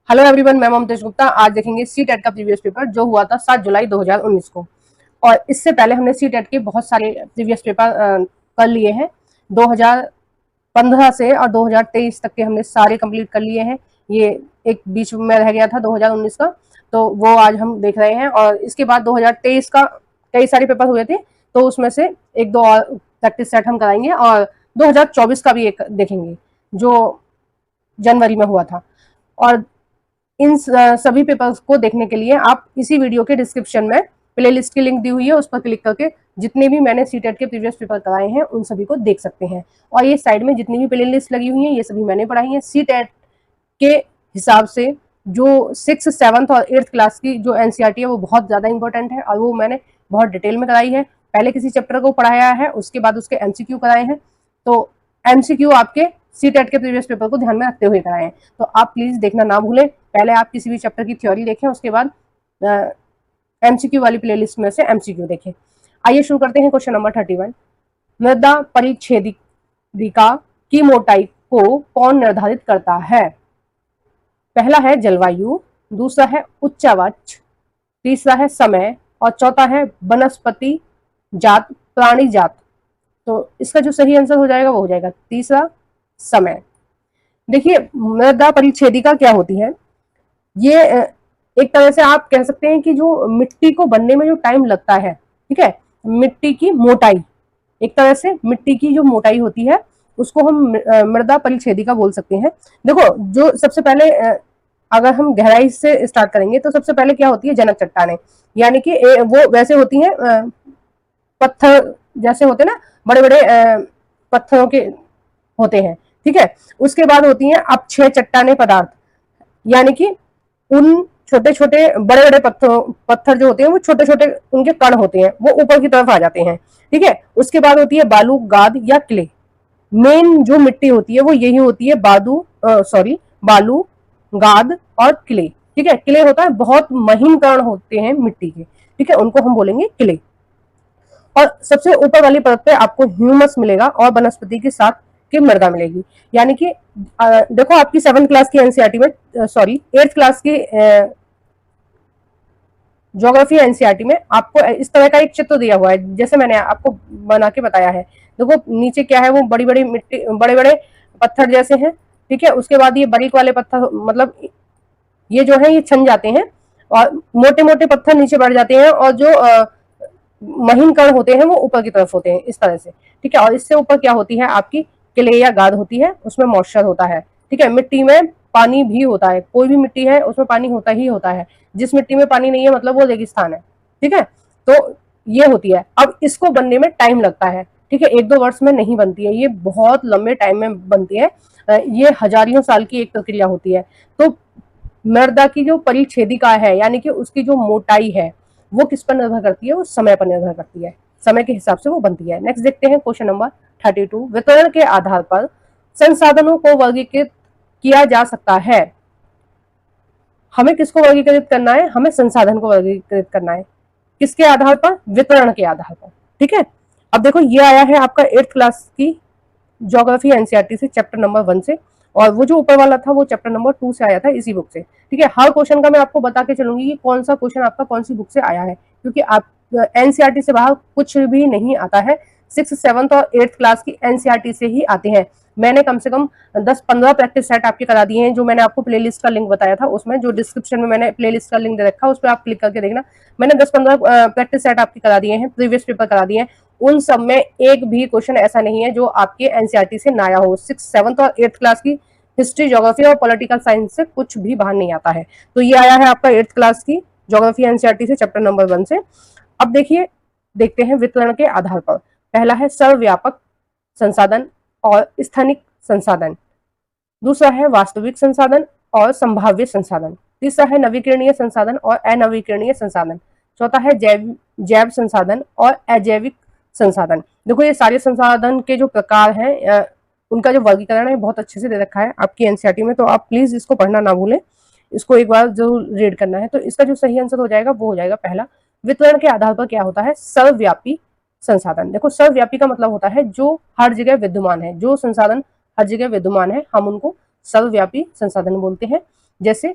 Hello everyone, मैं ममतेज गुप्ता। आज देखेंगे सी टेट का प्रीवियस पेपर जो हुआ था 7 जुलाई 2019 को। और इससे पहले हमने सी टेट के बहुत सारे प्रीवियस पेपर कर लिए हैं। 2015 से और 2023 तक के हमने सारे कंप्लीट कर लिए हैं। ये एक बीच में रह गया था 2019 का, तो वो आज हम देख रहे हैं। और इसके बाद 2023 का कई सारे पेपर हुए थे, तो उसमें से एक दो और प्रैक्टिस सेट हम कराएंगे। और 2024 का भी एक देखेंगे जो जनवरी में हुआ था। और इन सभी पेपर्स को देखने के लिए आप इसी वीडियो के डिस्क्रिप्शन में प्लेलिस्ट की लिंक दी हुई है, उस पर क्लिक करके जितने भी मैंने सीटेट के प्रीवियस पेपर कराए हैं उन सभी को देख सकते हैं। और ये साइड में जितनी भी प्लेलिस्ट लगी हुई है ये सभी मैंने पढ़ाई है सीटेट के हिसाब से। जो 6th 7th और 8th क्लास की जो एनसीईआरटी है वो बहुत ज्यादा इंपॉर्टेंट है और वो मैंने बहुत डिटेल में कराई है। पहले किसी चैप्टर को पढ़ाया है, उसके बाद उसके एमसीक्यू कराए हैं। तो एमसीक्यू आपके सीटेट के प्रीवियस पेपर को ध्यान में रखते हुए कराए हैं, तो आप प्लीज देखना ना भूलें। पहले आप किसी भी चैप्टर की थ्योरी देखें, उसके बाद एमसीक्यू वाली प्लेलिस्ट में से एमसीक्यू देखें। आइए शुरू करते हैं। क्वेश्चन नंबर 31, मृदा परिच्छेदिका की मोटाई को कौन निर्धारित करता है? पहला है जलवायु, दूसरा है उच्चावाच, तीसरा है समय और चौथा है वनस्पति जात, प्राणी जात। तो इसका जो सही आंसर हो जाएगा वो हो जाएगा तीसरा, समय। देखिए, मृदा परिच्छेदिका क्या होती है? ये एक तरह से आप कह सकते हैं कि जो मिट्टी को बनने में जो टाइम लगता है, ठीक है, मिट्टी की मोटाई, एक तरह से मिट्टी की जो मोटाई होती है उसको हम मृदा परिच्छेदिका बोल सकते हैं। देखो, जो सबसे पहले अगर हम गहराई से स्टार्ट करेंगे तो सबसे पहले क्या होती है? जनक चट्टानें, यानी कि वो वैसे होती हैं पत्थर जैसे होते हैं ना, बड़े बड़े पत्थरों के होते हैं, ठीक है। उसके बाद होती हैं अपक्षय चट्टाने पदार्थ, यानी कि उन छोटे छोटे बड़े बड़े पत्थर जो होते हैं वो छोटे छोटे उनके कण होते हैं, वो ऊपर की तरफ आ जाते हैं, ठीक है। उसके बाद होती है बालू, गाद या क्ले। मेन जो मिट्टी होती है वो यही होती है, बालू, गाद और क्ले, ठीक है। क्ले होता है, बहुत महीन कण होते हैं मिट्टी के, ठीक है, उनको हम बोलेंगे क्ले। और सबसे ऊपर वाली परत पे आपको ह्यूमस मिलेगा और वनस्पति के साथ की मृदा मिलेगी। यानी कि देखो, आपकी 7th क्लास की एनसीईआरटी में, 8th क्लास की ज्योग्राफी एनसीईआरटी में आपको इस तरह का एक चित्र दिया हुआ है, जैसे मैंने आपको बना के बताया है। देखो नीचे क्या है, वो बड़ी बड़ी मिट्टी, बड़े बड़े पत्थर जैसे हैं, ठीक है। उसके बाद ये बारीक वाले पत्थर, मतलब ये जो है ये छन जाते हैं और मोटे मोटे पत्थर नीचे बढ़ जाते हैं, और जो महीन कण होते हैं वो ऊपर की तरफ होते हैं, इस तरह से, ठीक है। और इससे ऊपर क्या होती है? आपकी क्ले या गाद होती है, उसमें मॉइस्चर होता है, ठीक है। मिट्टी में पानी भी होता है, कोई भी मिट्टी है उसमें पानी होता ही होता है। जिस मिट्टी में पानी नहीं है मतलब वो रेगिस्तान है, ठीक है। तो ये होती है। अब इसको बनने में टाइम लगता है, ठीक है, 1-2 वर्ष में नहीं बनती है, ये बहुत लंबे टाइम में बनती है। ये हजारियों साल की एक प्रक्रिया होती है। तो मृदा की जो परिच्छेदिका है, यानी कि उसकी जो मोटाई है, वो किस पर निर्भर करती है? वो समय पर निर्भर करती है, समय के हिसाब से वो बनती है। नेक्स्ट देखते हैं क्वेश्चन नंबर 32, वितरण के आधार पर संसाधनों को वर्गीकृत किया जा सकता है। हमें किसको वर्गीकृत करना है? हमें संसाधन को वर्गीकृत करना है। किसके आधार पर? वितरण के आधार पर, ठीक है। अब देखो, ये आया है आपका 8th क्लास की ज्योग्राफी एनसीईआरटी से, चैप्टर नंबर 1 से। और वो जो ऊपर वाला था वो चैप्टर नंबर 2 से आया था, इसी बुक से, ठीक है। हर क्वेश्चन का मैं आपको बता के चलूंगी कि कौन सा क्वेश्चन आपका कौन सी बुक से आया है, क्योंकि आप एनसीईआरटी से बाहर कुछ भी नहीं आता है। 6th 7th और 8th क्लास की एनसीईआरटी से ही आते हैं। मैंने कम से कम 10-15 प्रैक्टिस सेट आपके करा दिए हैं, जो मैंने आपको प्लेलिस्ट का लिंक बताया था उसमें, जो डिस्क्रिप्शन में मैंने प्लेलिस्ट का लिंक दे रखा है, उस पर आप क्लिक करके देखना। मैंने 10-15 प्रैक्टिस सेट आपके करा दिए हैं, प्रीवियस पेपर करा दिए हैं। उन सब में एक भी क्वेश्चन ऐसा नहीं है जो आपके एनसीईआरटी से ना आया हो। 6th 7th और 8th क्लास की हिस्ट्री, ज्योग्राफी और पॉलिटिकल साइंस से कुछ भी बाहर नहीं आता है। तो ये आया है आपका 8th क्लास की ज्योग्राफी एनसीईआरटी से, चैप्टर नंबर 1 से। अब देखिए, देखते हैं वितरण के आधार पर। पहला है सर्वव्यापक संसाधन और स्थानिक संसाधन, दूसरा है वास्तविक संसाधन और संभाव्य संसाधन, तीसरा है नवीकरणीय संसाधन और अनवीकरणीय संसाधन, चौथा है जैव संसाधन और अजैविक संसाधन। देखो, ये सारे संसाधन के जो प्रकार हैं, उनका जो वर्गीकरण है बहुत अच्छे से दे रखा है आपकी एनसीईआरटी में, तो आप प्लीज इसको पढ़ना ना भूलें, इसको एक बार जरूर रीड करना है। तो इसका जो सही आंसर हो जाएगा वो हो जाएगा पहला, वितरण के आधार पर क्या होता है? सर्वव्यापी संसाधन। देखो, सर्वव्यापी का मतलब होता है जो हर जगह विद्यमान है, जो संसाधन हर जगह विद्यमान है, हम उनको सर्वव्यापी संसाधन बोलते हैं। जैसे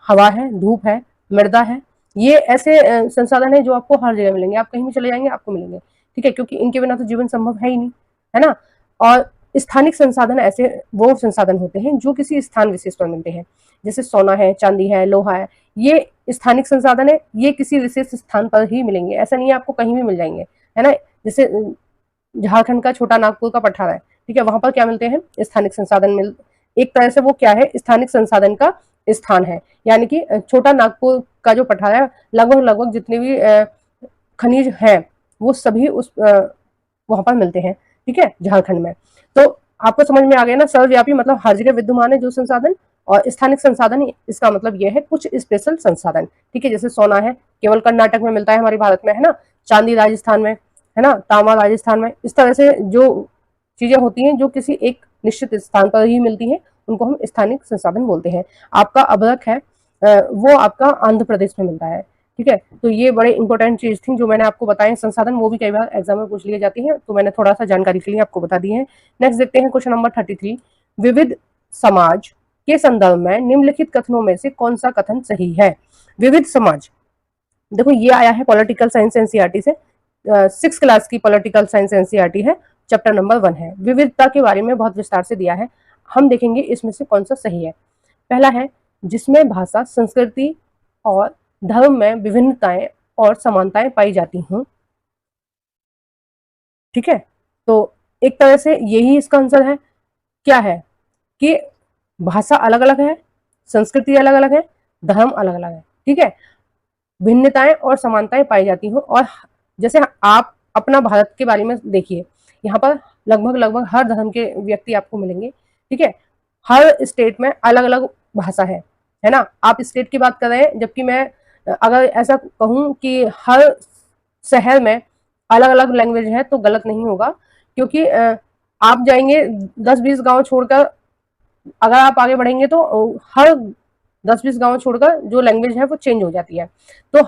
हवा है, धूप है, मृदा है, ये ऐसे संसाधन है जो आपको हर जगह मिलेंगे, आप कहीं भी चले जाएंगे आपको मिलेंगे, ठीक है, क्योंकि इनके बिना तो जीवन संभव है ही नहीं, है ना। और स्थानिक संसाधन ऐसे वो संसाधन होते हैं जो किसी स्थान विशेष पर मिलते हैं, जैसे सोना है, चांदी है, लोहा है, ये स्थानिक संसाधन है, ये किसी विशेष स्थान पर ही मिलेंगे, ऐसा नहीं है आपको कहीं भी मिल जाएंगे, है ना। जैसे झारखंड का छोटा नागपुर का पठार है, ठीक है, वहां पर क्या मिलते हैं, स्थानिक संसाधन मिल, एक तरह से वो क्या है, स्थानिक संसाधन का स्थान है, यानी कि छोटा नागपुर का जो पठार है, लगभग लगभग जितने भी खनिज हैं वो सभी उस वहां पर मिलते हैं, ठीक है, झारखंड में। तो आपको समझ में आ गया ना, सर्वव्यापी मतलब हर जगह विद्यमान है जो संसाधन, और स्थानिक संसाधन इसका मतलब यह है कुछ स्पेशल संसाधन, ठीक है, जैसे सोना है केवल कर्नाटक में मिलता है हमारे भारत में, है ना, चांदी राजस्थान में, है ना, तांबा राजस्थान में, इस तरह से जो चीजें होती हैं जो किसी एक निश्चित स्थान पर ही मिलती हैं उनको हम स्थानिक संसाधन बोलते हैं। आपका अदरक है वो आपका आंध्र प्रदेश में मिलता है, ठीक है। तो ये बड़े इंपॉर्टेंट चीज थी जो मैंने आपको बताए संसाधन, वो भी कई बार एग्जाम में पूछ लिए जाती हैं, तो मैंने थोड़ा सा जानकारी के लिए आपको बता दी है। नेक्स्ट देखते हैं क्वेश्चन नंबर 33, विविध समाज के संदर्भ में निम्नलिखित कथनों में से कौन सा कथन सही है। विविध समाज, देखो ये आया है पॉलिटिकल साइंस एनसीईआरटी से, 6 क्लास की पॉलिटिकल साइंस एनसीईआरटी है, चैप्टर नंबर 1 है, विविधता के बारे में बहुत विस्तार से दिया है। हम देखेंगे इसमें से कौन सा सही है। पहला है, जिसमें भाषा, संस्कृति और धर्म में विभिन्नताएं और समानताएं पाई जाती हूँ, ठीक है। तो एक तरह से यही इसका आंसर है, क्या है कि भाषा अलग अलग है, संस्कृति अलग अलग है, धर्म अलग अलग है, ठीक है, भिन्नताएं और समानताएं पाई जाती हूँ। और जैसे आप अपना भारत के बारे में देखिए, यहाँ पर लगभग लगभग हर धर्म के व्यक्ति आपको मिलेंगे, ठीक है, हर स्टेट में अलग अलग भाषा है ना। आप स्टेट की बात कर रहे हैं, जबकि मैं अगर ऐसा कहूँ कि हर शहर में अलग अलग लैंग्वेज है तो गलत नहीं होगा, क्योंकि आप जाएंगे 10-20 गांव छोड़कर, अगर आप आगे बढ़ेंगे तो हर 10-20 गांव छोड़कर जो लैंग्वेज है वो चेंज हो जाती है। तो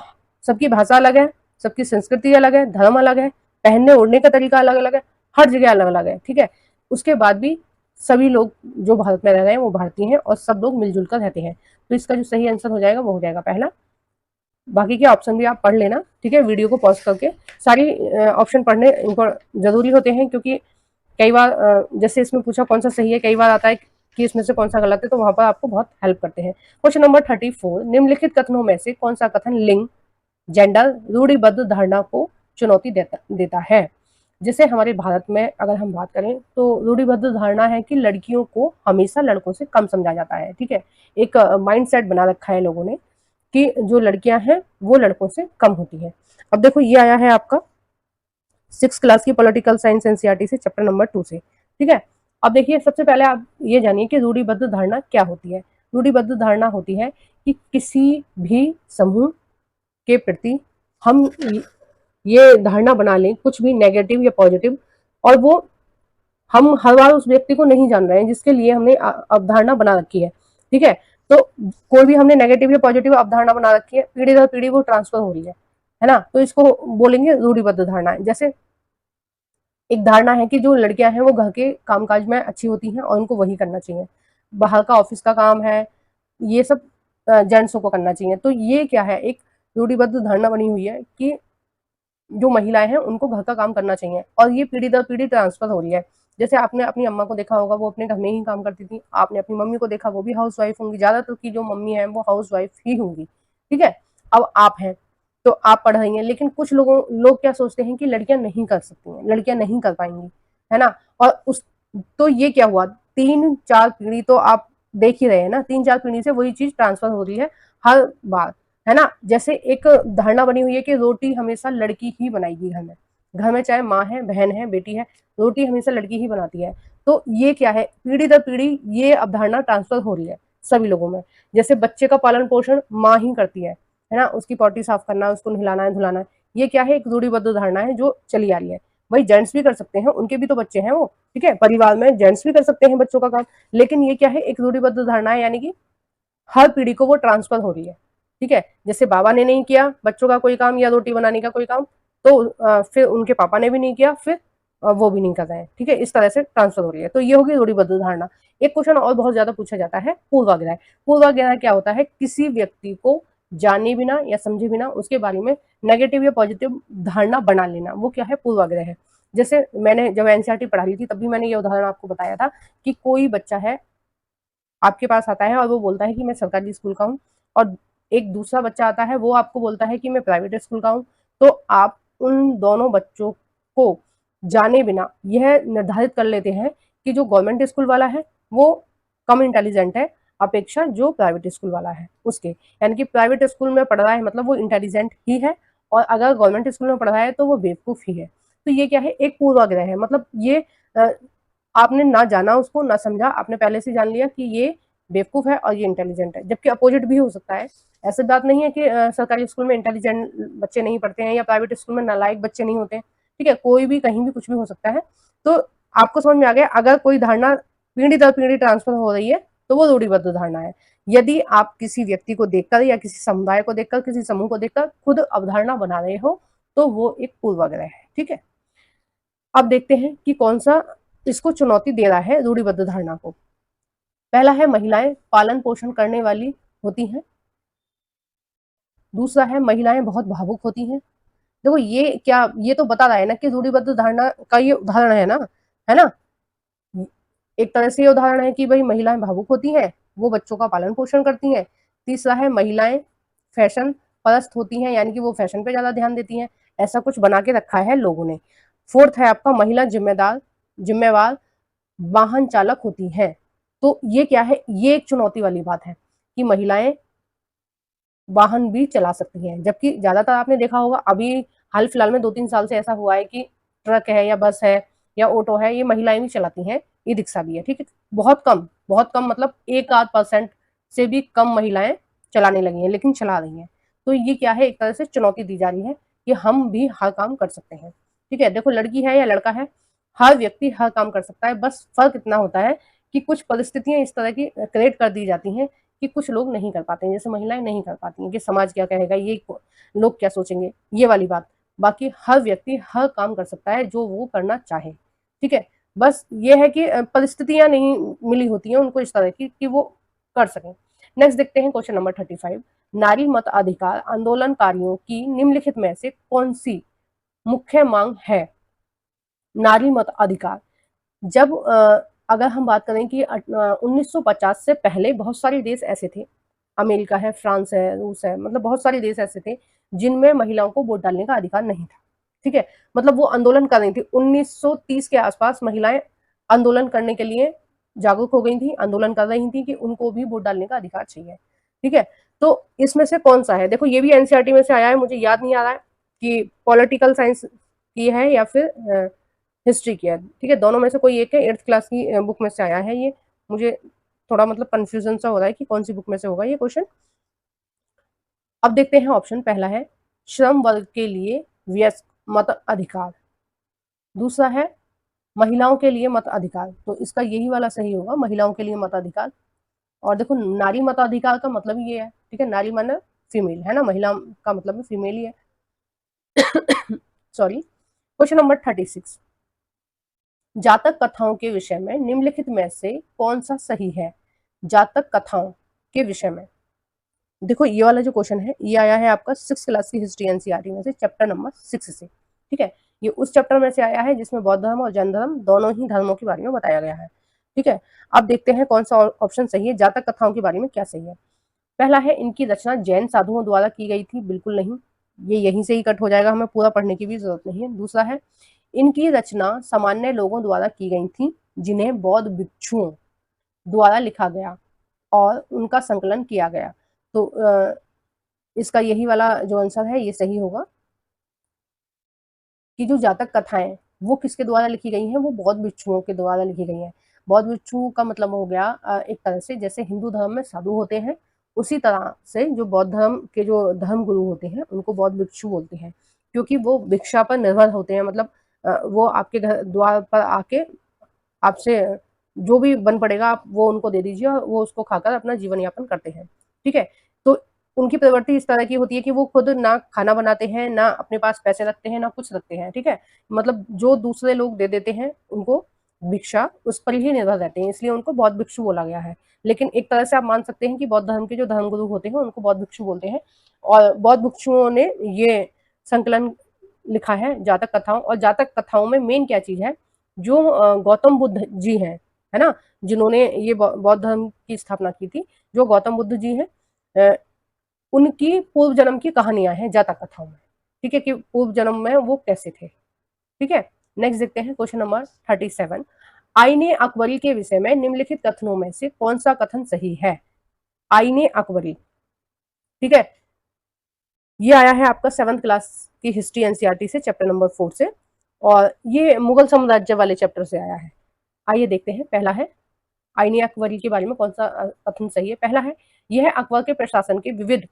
सबकी भाषा अलग है, सबकी संस्कृति अलग है, धर्म अलग है, पहनने ओढ़ने का तरीका अलग अलग है, हर जगह अलग अलग है, ठीक है। उसके बाद भी सभी लोग जो भारत में रह रहे हैं वो भारतीय हैं और सब लोग मिलजुल कर रहते हैं। तो इसका जो सही आंसर हो जाएगा वो हो जाएगा पहला। बाकी के ऑप्शन भी आप पढ़ लेना, ठीक है, वीडियो को पॉज करके। सारी ऑप्शन पढ़ने इनको जरूरी होते हैं, क्योंकि कई बार जैसे इसमें पूछा कौन सा सही है, कई बार आता है कि इसमें से कौन सा गलत है, तो वहां पर आपको बहुत हेल्प करते हैं। क्वेश्चन नंबर 34, निम्नलिखित कथनों में से कौन सा कथन लिंग, जेंडर, रूढ़िबद्ध धारणा को चुनौती देता है। जैसे हमारे भारत में अगर हम बात करें तो रूढ़िबद्ध धारणा है कि लड़कियों को हमेशा लड़कों से कम समझा जाता है, ठीक है, एक माइंडसेट बना रखा है लोगों ने कि जो लड़कियां हैं वो लड़कों से कम होती है। अब देखो ये आया है आपका 6 क्लास की पॉलिटिकल साइंस एनसीईआरटी से, चैप्टर नंबर 2 से, ठीक है। अब देखिए सबसे पहले आप ये जानिए कि रूढ़िबद्ध धारणा क्या होती है। रूढ़िबद्ध धारणा होती है कि किसी भी समूह के प्रति हम ये धारणा बना लें, कुछ भी नेगेटिव या पॉजिटिव, और वो हम हर बार उस व्यक्ति को नहीं जान रहे हैं जिसके लिए हमने अवधारणा बना रखी है, ठीक है। तो कोई भी हमने नेगेटिव या पॉजिटिव अवधारणा बना रखी है, पीढ़ी दर पीढ़ी वो ट्रांसफर हो रही है ना, तो इसको बोलेंगे रूढ़िबद्ध धारणा। जैसे एक धारणा है कि जो लड़कियां हैं वो घर के कामकाज में अच्छी होती हैं और उनको वही करना चाहिए, बाहर का ऑफिस का काम है ये सब जेंट्सों को करना चाहिए। तो ये क्या है, एक रूढ़िबद्ध धारणा बनी हुई है कि जो महिलाएं हैं उनको घर का काम करना चाहिए, और ये पीढ़ी दर पीढ़ी ट्रांसफर हो रही है। जैसे आपने अपनी अम्मा को देखा होगा, वो अपने घर में ही काम करती थी, आपने अपनी मम्मी को देखा वो भी हाउस वाइफ होंगी, ज्यादातर की जो मम्मी है वो हाउस वाइफ ही होंगी, ठीक है। अब आप हैं तो आप पढ़ रही हैं, लेकिन कुछ लोग क्या सोचते हैं कि लड़कियां नहीं कर सकती हैं, लड़कियां नहीं कर पाएंगी, है ना। और उस तो ये क्या हुआ, 3-4 पीढ़ी तो आप देख ही रहे हैं ना, 3-4 पीढ़ी से वही चीज ट्रांसफर हो रही है हर बार, है ना। जैसे एक धारणा बनी हुई है कि रोटी हमेशा लड़की ही बनाएगी घर में चाहे माँ है, बहन है, बेटी है, रोटी हमेशा लड़की ही बनाती है। तो ये क्या है, पीढ़ी दर पीढ़ी ये अवधारणा ट्रांसफर हो रही है सभी लोगों में। जैसे बच्चे का पालन पोषण माँ ही करती है ना, उसकी पॉटी साफ करना, उसको नहलाना है, धुलाना है, ये क्या है, एक रूढ़िबद्ध धारणा है जो चली आ रही है। वही जेंट्स भी कर सकते हैं, उनके भी तो बच्चे हैं वो, ठीक है, परिवार में जेंट्स भी कर सकते हैं बच्चों का काम, लेकिन ये क्या है, एक रूढ़िबद्ध धारणा है, यानी कि हर पीढ़ी को वो ट्रांसफर हो रही है, ठीक है। जैसे बाबा ने नहीं किया बच्चों का कोई काम या रोटी बनाने का कोई काम, तो फिर उनके पापा ने भी नहीं किया, फिर वो भी नहीं कर रहे हैं, ठीक है, इस तरह से ट्रांसफर हो रही है। तो ये होगी रूढ़िबद्ध धारणा। एक क्वेश्चन और बहुत ज्यादा पूछा जाता है, पूर्वाग्रह। पूर्वाग्रह क्या होता है? किसी व्यक्ति को जाने बिना या समझे बिना उसके बारे में नेगेटिव या पॉजिटिव धारणा बना लेना, वो क्या है? पूर्वाग्रह है। जैसे मैंने जब एनसीईआरटी पढ़ा रही थी तब भी मैंने ये उदाहरण आपको बताया था कि कोई बच्चा है आपके पास आता है और वो बोलता है कि मैं सरकारी स्कूल का हूँ, और एक दूसरा बच्चा आता है वो आपको बोलता है कि मैं प्राइवेट स्कूल का हूँ। तो आप उन दोनों बच्चों को जाने बिना यह निर्धारित कर लेते हैं कि जो गवर्नमेंट स्कूल वाला है वो कम इंटेलिजेंट है अपेक्षा जो प्राइवेट स्कूल वाला है उसके, यानी कि प्राइवेट स्कूल में पढ़ रहा है मतलब वो इंटेलिजेंट ही है, और अगर गवर्नमेंट स्कूल में पढ़ रहा है तो वो बेवकूफ ही है। तो ये क्या है? एक पूर्वाग्रह है। मतलब ये आपने ना जाना उसको, ना समझा, आपने पहले से जान लिया कि ये बेवकूफ है और ये इंटेलिजेंट है, जबकि अपोजिट भी हो सकता है। ऐसी बात नहीं है कि सरकारी स्कूल में इंटेलिजेंट बच्चे नहीं पढ़ते हैं या प्राइवेट स्कूल में नालायक बच्चे नहीं होते हैं, ठीक है, कोई भी कहीं भी कुछ भी हो सकता है। तो आपको समझ में आ गया, अगर कोई धारणा पीढ़ी दर पीढ़ी ट्रांसफर हो रही है तो वो रूढ़िबद्ध धारणा है। यदि आप किसी व्यक्ति को देखकर या किसी समुदाय को देखकर, किसी समूह को देखकर खुद अवधारणा बना रहे हो तो वो एक पूर्वाग्रह है, ठीक है। अब देखते हैं कि कौन सा इसको चुनौती दे रहा है रूढ़िबद्ध धारणा को। पहला है महिलाएं पालन पोषण करने वाली होती हैं। दूसरा है महिलाएं बहुत भावुक होती हैं। देखो ये क्या, ये तो बता रहा है ना कि रूढ़िबद्ध धारणा का ये उदाहरण है ना, है ना। एक तरह से ये उदाहरण है कि भाई महिलाएं भावुक होती हैं, वो बच्चों का पालन पोषण करती हैं। तीसरा है महिलाएं फैशन परस्त होती हैं, यानी कि वो फैशन पे ज्यादा ध्यान देती हैं। ऐसा कुछ बना के रखा है लोगों ने। फोर्थ है आपका महिला जिम्मेवार वाहन चालक होती हैं। तो ये क्या है? ये एक चुनौती वाली बात है कि महिलाएं वाहन भी चला सकती हैं, जबकि ज्यादातर आपने देखा होगा अभी हाल फिलहाल में 2-3 साल से ऐसा हुआ है कि ट्रक है या बस है या ऑटो है ये महिलाएं भी चलाती हैं, ई रिक्शा भी है, ठीक है। बहुत कम मतलब 1-8% से भी कम महिलाएं चलाने लगी हैं, लेकिन चला रही हैं। तो ये क्या है? एक तरह से चुनौती दी जा रही है कि हम भी हर काम कर सकते हैं, ठीक है। देखो लड़की है या लड़का है, हर व्यक्ति हर काम कर सकता है, बस फर्क इतना होता है कि कुछ परिस्थितियां इस तरह की क्रिएट कर दी जाती हैं कि कुछ लोग नहीं कर पाते हैं, जैसे महिलाएं नहीं कर पाती हैं कि समाज क्या कहेगा, ये लोग क्या सोचेंगे, ये वाली बात। बाकी हर व्यक्ति हर काम कर सकता है जो वो करना चाहे, ठीक है। बस ये है कि परिस्थितियां नहीं मिली होती हैं उनको इस तरह की कि वो कर सकें। नेक्स्ट देखते हैं क्वेश्चन नंबर 35। नारी मत अधिकार आंदोलनकारियों की निम्नलिखित में से कौन सी मुख्य मांग है? नारी मत अधिकार, जब अगर हम बात करें कि 1950 से पहले बहुत सारे देश ऐसे थे, अमेरिका है, फ्रांस है, रूस है, मतलब बहुत सारे देश ऐसे थे जिनमें महिलाओं को वोट डालने का अधिकार नहीं था, ठीक है। मतलब वो आंदोलन कर रही थी 1930 के आसपास, महिलाएं आंदोलन करने के लिए जागरूक हो गई थी, आंदोलन कर रही थी कि उनको भी वोट डालने का अधिकार चाहिए, ठीक है। तो इसमें से कौन सा है? देखो ये भी एनसीईआरटी में से आया है, मुझे याद नहीं आ रहा है कि पॉलिटिकल साइंस की है या फिर हिस्ट्री की है, ठीक है, दोनों में से कोई एक है। 8th क्लास की बुक में से आया है ये। मुझे थोड़ा मतलब कंफ्यूजन सा हो रहा है कि कौन सी बुक में से होगा ये क्वेश्चन। अब देखते हैं ऑप्शन। पहला है श्रम वर्ग के लिए वयस्क मत अधिकार। दूसरा है महिलाओं के लिए मत अधिकार, तो इसका यही वाला सही होगा, महिलाओं के लिए मत अधिकार। और देखो नारी मताधिकार का मतलब ये है, ठीक है, नारी माने फीमेल है ना, महिला का मतलब भी फीमेल ही है। सॉरी। Question number 36। जातक कथाओं के विषय में निम्नलिखित में से कौन सा सही है? जातक कथाओं के विषय में देखो ये वाला जो क्वेश्चन है ये आया है आपका 6th क्लास की हिस्ट्री एनसीईआरटी में से, चैप्टर नंबर 6 से, ठीक है। ये उस चैप्टर में से आया है जिसमें बौद्ध धर्म और जैन धर्म दोनों ही धर्मों के बारे में बताया गया है, ठीक है। अब देखते हैं कौन सा ऑप्शन सही है, जातक कथाओं के बारे में क्या सही है। पहला है इनकी रचना जैन साधुओं द्वारा की गई थी। बिल्कुल नहीं, ये यहीं से ही कट हो जाएगा, हमें पूरा पढ़ने की भी जरूरत नहीं है। दूसरा है इनकी रचना सामान्य लोगों द्वारा की गई थी जिन्हें बौद्ध भिक्षुओं द्वारा लिखा गया और उनका संकलन किया गया। तो इसका यही वाला जो आंसर है ये सही होगा कि जो जातक कथाएं वो किसके द्वारा लिखी गई हैं? वो बौद्ध भिक्षुओं के द्वारा लिखी गई हैं। बौद्ध भिक्षु का मतलब हो गया एक तरह से जैसे हिंदू धर्म में साधु होते हैं, उसी तरह से जो बौद्ध धर्म के जो धर्म गुरु होते हैं उनको बौद्ध भिक्षु बोलते हैं, क्योंकि वो भिक्षा पर निर्भर होते हैं। मतलब वो आपके घर द्वार पर आके आपसे जो भी बन पड़ेगा आप वो उनको दे दीजिए और वो उसको खाकर अपना जीवन यापन करते हैं, ठीक है। तो उनकी प्रवृत्ति इस तरह की होती है कि वो खुद ना खाना बनाते हैं, ना अपने पास पैसे रखते हैं, ना कुछ रखते हैं, ठीक है। मतलब जो दूसरे लोग दे देते हैं उनको भिक्षा, उस पर ही निर्भर रहते हैं, इसलिए उनको बौद्ध भिक्षु बोला गया है। लेकिन एक तरह से आप मान सकते हैं कि बौद्ध धर्म के जो धर्मगुरु होते हैं उनको बौद्ध भिक्षु बोलते हैं। और बौद्ध भिक्षुओं ने ये संकलन लिखा है जातक कथाओं, और जातक कथाओं में मेन क्या चीज है, जो गौतम बुद्ध जी हैं, है ना, जिन्होंने ये बौद्ध धर्म की स्थापना की थी, जो गौतम बुद्ध जी हैं, उनकी पूर्व जन्म की कहानियां हैं जातक कथाओं में, ठीक है, कि पूर्व जन्म में वो कैसे थे, ठीक है। नेक्स्ट देखते हैं क्वेश्चन नंबर 37। आईने अकबरी के विषय में निम्नलिखित कथनों में से कौन सा कथन सही है। आईने अकबरी, ठीक है, ये आया है आपका 7th क्लास की हिस्ट्री एनसीईआरटी से, चैप्टर नंबर 4 से, और ये मुगल साम्राज्य वाले चैप्टर से आया है। आइए देखते हैं। पहला है आईने अकबरी के बारे में कौन सा कथन सही है। पहला है, यह अकबर के प्रशासन के विविध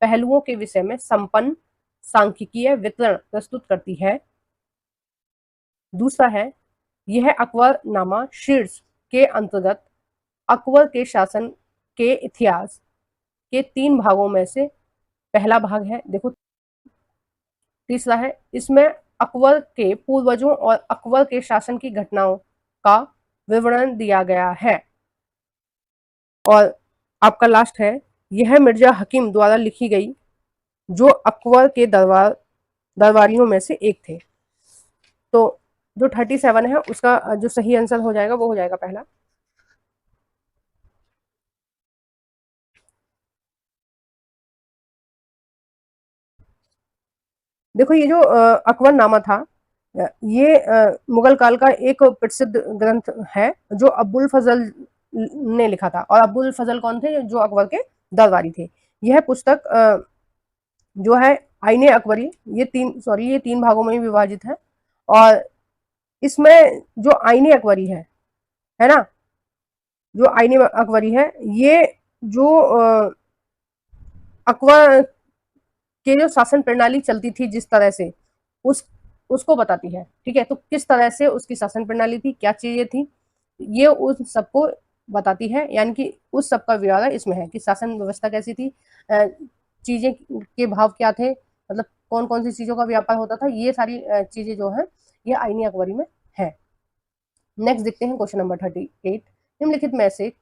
पहलुओं के विषय में संपन्न सांख्यिकीय विवरण प्रस्तुत करती है। दूसरा है, यह अकबरनामा शीर्ष के अंतर्गत अकबर के शासन के इतिहास के 3 भागों में से पहला भाग है। देखो, तीसरा है, इसमें अकबर के पूर्वजों और अकबर के शासन की घटनाओं का विवरण दिया गया है। और आपका लास्ट है, यह मिर्जा हकीम द्वारा लिखी गई, जो अकबर के दरबारियों में से एक थे। तो जो 37 है उसका जो सही आंसर हो जाएगा वो हो जाएगा पहला। देखो, ये जो अकबरनामा था, ये मुगल काल का एक प्रसिद्ध ग्रंथ है, जो अब्बुल फजल ने लिखा था। और अब्बुल फजल कौन थे, जो अकबर के दरबारी थे। यह पुस्तक जो है आईने अकबरी, ये तीन भागों में विभाजित है। और इसमें जो आईने अकबरी है ना, जो आईने अकबरी है, ये जो अकबर के जो शासन प्रणाली चलती थी जिस तरह से, उस उसको बताती है, ठीक है। तो किस तरह से उसकी शासन प्रणाली थी, क्या चीजें थी, ये उस सबको बताती है। यानी कि उस सब का ब्यौरा इसमें है कि शासन व्यवस्था कैसी थी, चीजें के भाव क्या थे, मतलब कौन कौन सी चीजों का व्यापार होता था, ये सारी चीजें जो है ये आईनी अकबरी में है। नेक्स्ट देखते हैं क्वेश्चन नंबर 38। निम्नलिखित में से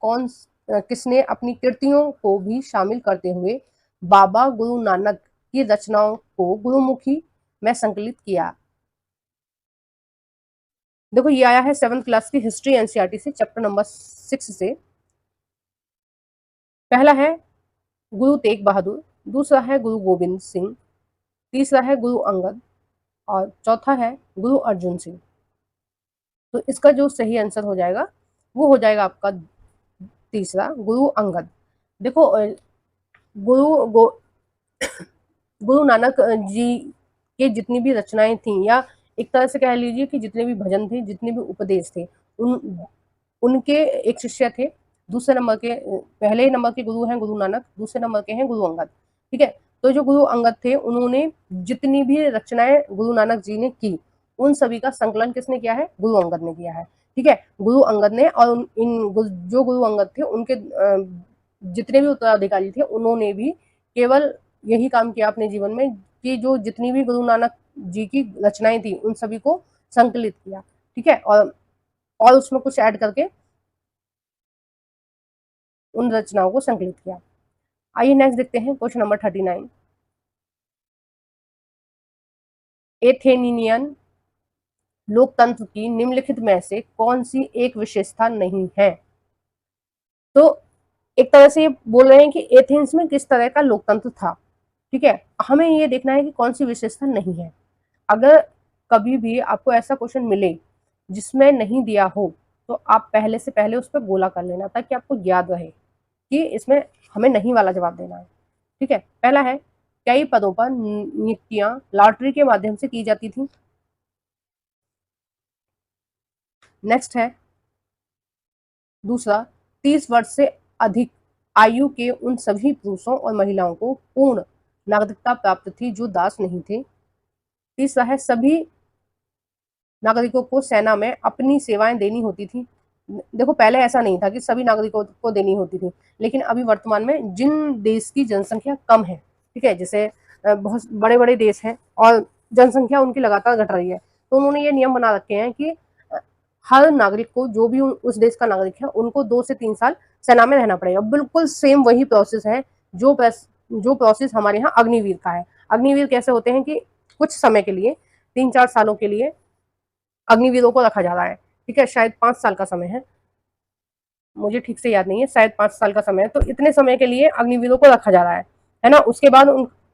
किसने अपनी कृतियों को भी शामिल करते हुए बाबा गुरु नानक की रचनाओं को गुरुमुखी में संकलित किया। देखो, ये आया है 7th क्लास की हिस्ट्री एनसीईआरटी से, चैप्टर नंबर 6 से। पहला है गुरु तेग बहादुर, दूसरा है गुरु गोविंद सिंह, तीसरा है गुरु अंगद, और चौथा है गुरु अर्जुन सिंह। तो इसका जो सही आंसर हो जाएगा वो हो जाएगा आपका तीसरा, गुरु अंगद। देखो, गुरु गो गुरु नानक जी के जितनी भी रचनाएं थी, या एक तरह से कह लीजिए कि जितने भी भजन थे, जितने भी उपदेश थे, उनके एक शिष्य थे। दूसरे नंबर के, पहले नंबर के गुरु हैं गुरु नानक, दूसरे नंबर के हैं गुरु अंगद, ठीक है। तो जो गुरु अंगद थे, उन्होंने जितनी भी रचनाएं गुरु नानक जी ने की, उन सभी का संकलन किसने किया है, गुरु अंगद ने किया है, ठीक है। गुरु अंगद ने, और जो गुरु अंगद थे उनके जितने भी उत्तराधिकारी थे, उन्होंने भी केवल यही काम किया अपने जीवन में कि जो जितनी भी गुरु नानक जी की रचनाएं थी उन सभी को संकलित किया, ठीक है, और उसमें कुछ ऐड करके उन रचनाओं को संकलित किया। आइए नेक्स्ट देखते हैं क्वेश्चन नंबर 39। एथेनियन लोकतंत्र की निम्नलिखित में से कौन सी एक विशेषता नहीं है। तो एक तरह से ये बोल रहे हैं कि एथेंस में किस तरह का लोकतंत्र था, ठीक है। हमें ये देखना है कि कौन सी विशेषता नहीं है। अगर कभी भी आपको ऐसा क्वेश्चन मिले जिसमें नहीं दिया हो, तो आप पहले से पहले उस पर गोला कर लेना, ताकि आपको याद रहे कि इसमें हमें नहीं वाला जवाब देना है, ठीक है। पहला है, कई पदों पर नियुक्तियां लॉटरी के माध्यम से की जाती थी। नेक्स्ट है दूसरा, 30 वर्ष से अधिक आयु के उन सभी पुरुषों और महिलाओं को पूर्ण नागरिकता प्राप्त थी जो दास नहीं थे। तीसरा है, सभी नागरिकों को सेना में अपनी सेवाएं देनी होती थी। देखो पहले ऐसा नहीं था कि सभी नागरिकों को देनी होती थी, लेकिन अभी वर्तमान में जिन देश की जनसंख्या कम है, ठीक है, जैसे बहुत बड़े बड़े देश हैं और जनसंख्या उनकी लगातार घट रही है, तो उन्होंने ये नियम बना रखे हैं कि हर नागरिक को, जो भी उस देश का नागरिक है, उनको 2 से 3 साल सेना में रहना पड़ेगा। बिल्कुल सेम वही प्रोसेस है जो प्रोसेस हमारे यहाँ अग्निवीर का है। अग्निवीर कैसे होते हैं कि कुछ समय के लिए, 3-4 सालों के लिए अग्निवीरों को रखा जा रहा है, ठीक है, शायद 5 साल का समय है, मुझे ठीक से याद नहीं है, शायद 5 साल का समय है। तो इतने समय के लिए अग्निवीरों को रखा जा रहा है ना। उसके बाद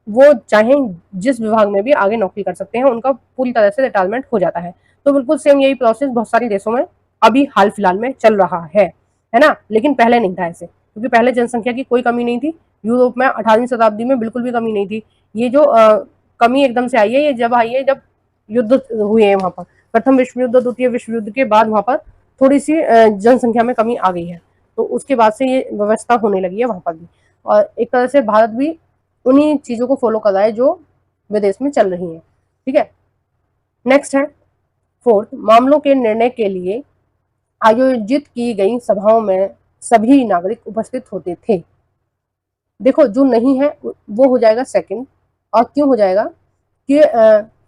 वो चाहे जिस विभाग में भी आगे नौकरी कर सकते हैं, उनका पूरी तरह से रिटायरमेंट हो जाता है। तो बिल्कुल सेम यही प्रोसेस बहुत सारे देशों में अभी हाल फिलहाल में चल रहा है ना। लेकिन पहले नहीं था ऐसे, क्योंकि पहले जनसंख्या की कोई कमी नहीं थी। यूरोप में 18वीं शताब्दी में बिल्कुल भी कमी नहीं थी। ये जो कमी एकदम से आई है, ये जब आई है जब युद्ध हुए हैं वहां पर, प्रथम विश्व युद्ध, द्वितीय विश्व युद्ध के बाद वहां पर थोड़ी सी जनसंख्या में कमी आ गई है। तो उसके बाद से ये व्यवस्था होने लगी है वहां पर भी, और एक तरह से भारत भी उन्हीं चीजों को फॉलो कर रहा है जो विदेश में चल रही है, ठीक है। नेक्स्ट है फोर्थ, मामलों के निर्णय के लिए आयोजित की गई सभाओं में सभी नागरिक उपस्थित होते थे। देखो जो नहीं है वो हो जाएगा सेकंड। और क्यों हो जाएगा कि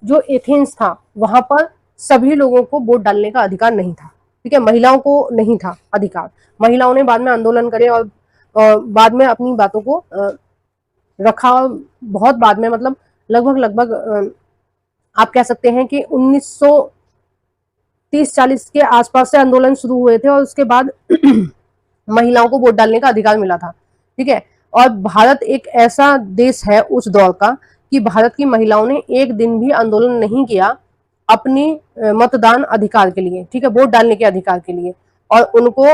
जो एथेंस था वहां पर सभी लोगों को वोट डालने का अधिकार नहीं था, ठीक है, महिलाओं को नहीं था अधिकार। महिलाओं ने बाद में आंदोलन करे और बाद में अपनी बातों को रखा, बहुत बाद में, मतलब लगभग आप कह सकते हैं कि 1930-40 के आसपास से आंदोलन शुरू हुए थे, और उसके बाद महिलाओं को वोट डालने का अधिकार मिला था, ठीक है। और भारत एक ऐसा देश है उस दौर का कि भारत की महिलाओं ने एक दिन भी आंदोलन नहीं किया अपनी मतदान अधिकार के लिए, ठीक है, वोट डालने के अधिकार के लिए। और उनको,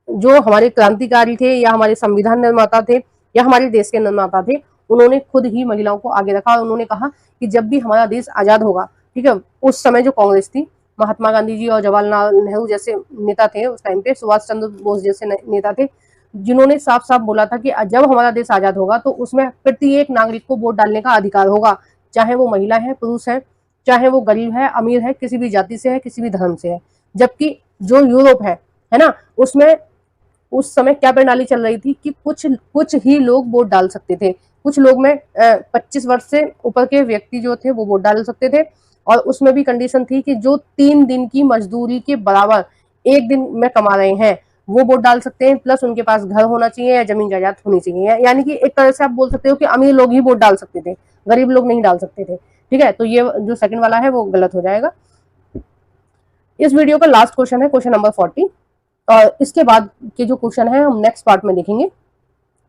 जो हमारे क्रांतिकारी थे या हमारे संविधान निर्माता थे या हमारे देश के निर्माता थे, उन्होंने खुद ही महिलाओं को आगे रखा और उन्होंने कहा कि जब भी हमारा देश आजाद होगा, ठीक है, उस समय जो कांग्रेस थी, महात्मा गांधी जी और जवाहरलाल नेहरू जैसे नेता थे उस टाइम पे, सुभाष चंद्र बोस जैसे नेता थे, जिन्होंने साफ साफ बोला था कि जब हमारा देश आजाद होगा तो उसमें प्रत्येक नागरिक को वोट डालने का अधिकार होगा, चाहे वो महिला है, पुरुष है, चाहे वो गरीब है, अमीर है, किसी भी जाति से है, किसी भी धर्म से है। जबकि जो यूरोप है ना, उसमें उस समय क्या प्रणाली चल रही थी कि कुछ ही लोग वोट डाल सकते थे। कुछ लोग में 25 वर्ष से ऊपर के व्यक्ति जो थे वो वोट डाल सकते थे, और उसमें भी कंडीशन थी कि जो 3 दिन की मजदूरी के बराबर एक दिन में कमा रहे हैं वो वोट डाल सकते हैं, प्लस उनके पास घर होना चाहिए या जमीन जायदाद होनी चाहिए। यानी कि एक तरह से आप बोल सकते हो कि अमीर लोग ही वोट डाल सकते थे, गरीब लोग नहीं डाल सकते थे, ठीक है। तो ये जो सेकंड वाला है वो गलत हो जाएगा। इस वीडियो का लास्ट क्वेश्चन है क्वेश्चन नंबर 40, और इसके बाद के जो क्वेश्चन है हम नेक्स्ट पार्ट में देखेंगे।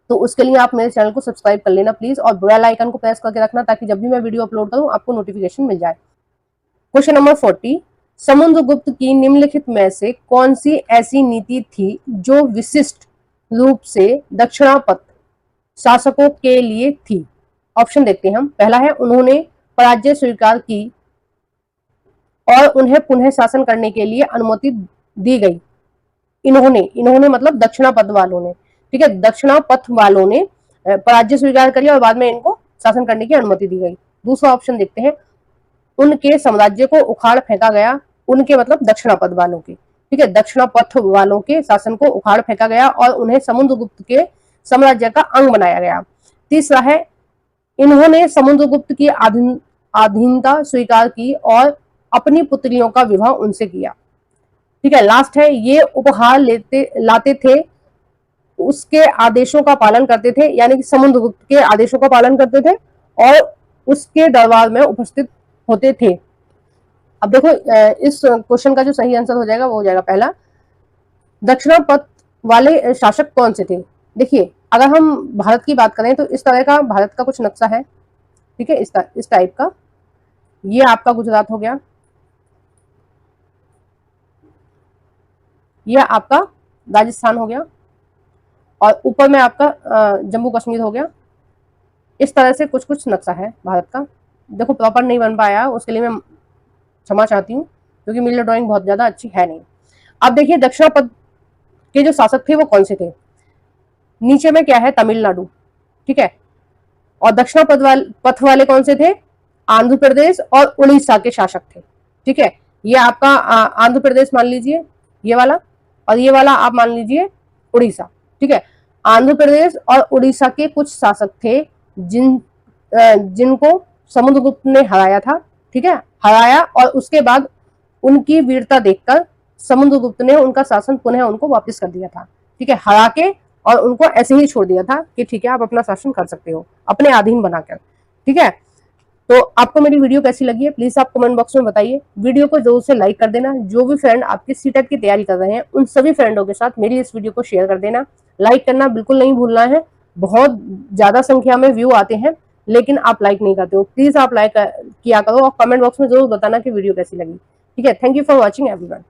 तो उसके लिए आप मेरे चैनल को सब्सक्राइब कर लेना प्लीज, और बेल आइकन को प्रेस करके रखना ताकि जब भी मैं वीडियो अपलोड करूं आपको नोटिफिकेशन मिल जाए। क्वेश्चन नंबर 40, समुद्रगुप्त की निम्नलिखित में से कौन सी ऐसी नीति थी जो विशिष्ट रूप से दक्षिणापथ शासकों के लिए थी। ऑप्शन देखते हैं हम। पहला है, उन्होंने पराजय स्वीकार की और उन्हें पुनः शासन करने के लिए अनुमति दी गई। इन्होंने मतलब दक्षिणापथ वालों ने, ठीक है, दक्षिणापथ वालों ने पराजय स्वीकार करी और बाद में इनको शासन करने की अनुमति दी गई। दूसरा ऑप्शन देखते हैं, उनके साम्राज्य को उखाड़ फेंका गया। उनके मतलब दक्षिणापथ वालों के, ठीक है, दक्षिणापथ वालों के शासन को उखाड़ फेंका गया और उन्हें समुद्रगुप्त के साम्राज्य का अंग बनाया गया। तीसरा है, इन्होंने समुद्रगुप्त की अधीनता स्वीकार की और अपनी पुत्रियों का विवाह उनसे किया, ठीक है। लास्ट है, ये उपहार लाते थे, उसके आदेशों का पालन करते थे, यानी कि समुद्रगुप्त के आदेशों का पालन करते थे और उसके दरबार में उपस्थित होते थे। अब देखो इस क्वेश्चन का जो सही आंसर हो जाएगा वो हो जाएगा पहला, दक्षिणापथ वाले शासक कौन से थे। देखिए अगर हम भारत की बात करें तो इस तरह का भारत का कुछ नक्शा है, ठीक है, इस टाइप का। ये आपका गुजरात हो गया, यह आपका राजस्थान हो गया, और ऊपर में आपका जम्मू कश्मीर हो गया। इस तरह से कुछ कुछ नक्शा है भारत का। देखो प्रॉपर नहीं बन पाया, उसके लिए मैं क्षमा चाहती हूँ क्योंकि मेरी ड्राइंग बहुत ज्यादा अच्छी है नहीं। अब देखिए दक्षिणापथ के जो शासक थे वो कौन से थे। नीचे में क्या है, तमिलनाडु, ठीक है, और दक्षिणापथ वाले कौन से थे, आंध्र प्रदेश और उड़ीसा के शासक थे, ठीक है। ये आपका आंध्र प्रदेश मान लीजिए, ये वाला, और ये वाला आप मान लीजिए उड़ीसा, ठीक है। आंध्र प्रदेश और उड़ीसा के कुछ शासक थे जिनको समुद्रगुप्त ने हराया था, ठीक है, हराया, और उसके बाद उनकी वीरता देखकर समुद्रगुप्त ने उनका शासन पुनः उनको वापस कर दिया था, ठीक है, हरा के, और उनको ऐसे ही छोड़ दिया था कि ठीक है आप अपना शासन कर सकते हो अपने अधीन बनाकर, ठीक है। तो आपको मेरी वीडियो कैसी लगी है प्लीज आप कमेंट बॉक्स में बताइए। वीडियो को जरूर से लाइक कर देना। जो भी फ्रेंड आपके सीटेट की तैयारी कर रहे हैं उन सभी फ्रेंडों के साथ मेरी इस वीडियो को शेयर कर देना। लाइक करना बिल्कुल नहीं भूलना है। बहुत ज्यादा संख्या में व्यू आते हैं लेकिन आप लाइक नहीं करते हो, प्लीज आप लाइक किया करो और कमेंट बॉक्स में जरूर बताना कि वीडियो कैसी लगी, ठीक है। Thank you for watching everyone.